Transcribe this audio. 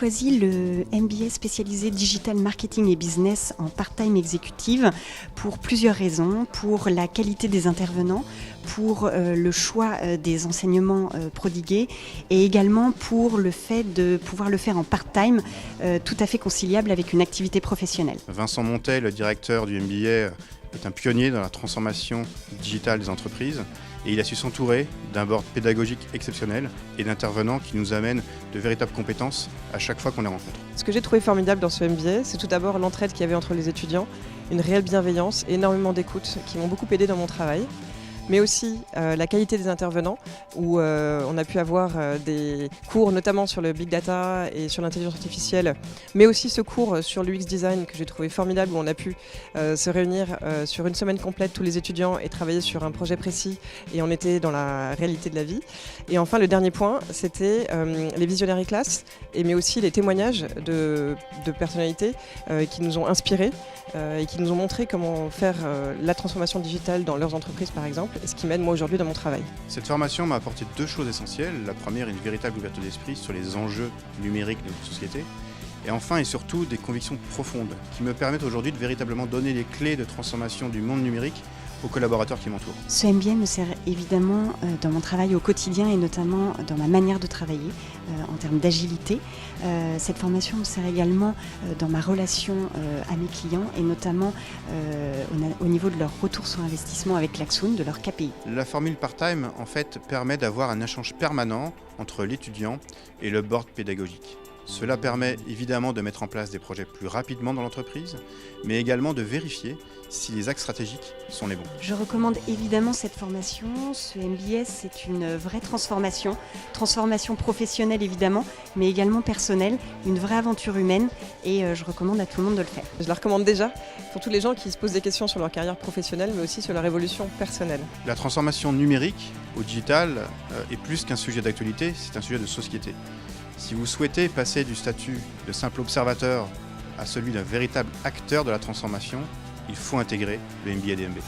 choisi le MBA spécialisé Digital Marketing et Business en part-time exécutive pour plusieurs raisons. Pour la qualité des intervenants, pour le choix des enseignements prodigués et également pour le fait de pouvoir le faire en part-time tout à fait conciliable avec une activité professionnelle. Vincent Montet, le directeur du MBA, est un pionnier dans la transformation digitale des entreprises et il a su s'entourer d'un board pédagogique exceptionnel et d'intervenants qui nous amènent de véritables compétences à chaque fois qu'on les rencontre. Ce que j'ai trouvé formidable dans ce MBA, c'est tout d'abord l'entraide qu'il y avait entre les étudiants, une réelle bienveillance et énormément d'écoute qui m'ont beaucoup aidé dans mon travail. Mais aussi la qualité des intervenants, où on a pu avoir des cours notamment sur le big data et sur l'intelligence artificielle, mais aussi ce cours sur l'UX design que j'ai trouvé formidable, où on a pu se réunir sur une semaine complète tous les étudiants et travailler sur un projet précis, et on était dans la réalité de la vie. Et enfin, le dernier point, c'était les visionary class, mais aussi les témoignages de personnalités qui nous ont inspirés et qui nous ont montré comment faire la transformation digitale dans leurs entreprises, par exemple, ce qui m'aide moi aujourd'hui dans mon travail. Cette formation m'a apporté deux choses essentielles. La première, une véritable ouverture d'esprit sur les enjeux numériques de notre société. Et enfin et surtout, des convictions profondes qui me permettent aujourd'hui de véritablement donner les clés de transformation du monde numérique aux collaborateurs qui m'entourent. Ce MBA me sert évidemment dans mon travail au quotidien et notamment dans ma manière de travailler en termes d'agilité. Cette formation me sert également dans ma relation à mes clients et notamment au niveau de leur retour sur investissement avec l'Axoon, de leur KPI. La formule part-time en fait permet d'avoir un échange permanent entre l'étudiant et le board pédagogique. Cela permet évidemment de mettre en place des projets plus rapidement dans l'entreprise, mais également de vérifier si les axes stratégiques sont les bons. Je recommande évidemment cette formation. Ce MBA, c'est une vraie transformation professionnelle évidemment, mais également personnelle, une vraie aventure humaine et je recommande à tout le monde de le faire. Je la recommande déjà pour tous les gens qui se posent des questions sur leur carrière professionnelle, mais aussi sur leur évolution personnelle. La transformation numérique au digital est plus qu'un sujet d'actualité, c'est un sujet de société. Si vous souhaitez passer du statut de simple observateur à celui d'un véritable acteur de la transformation, il faut intégrer le MBA DMB.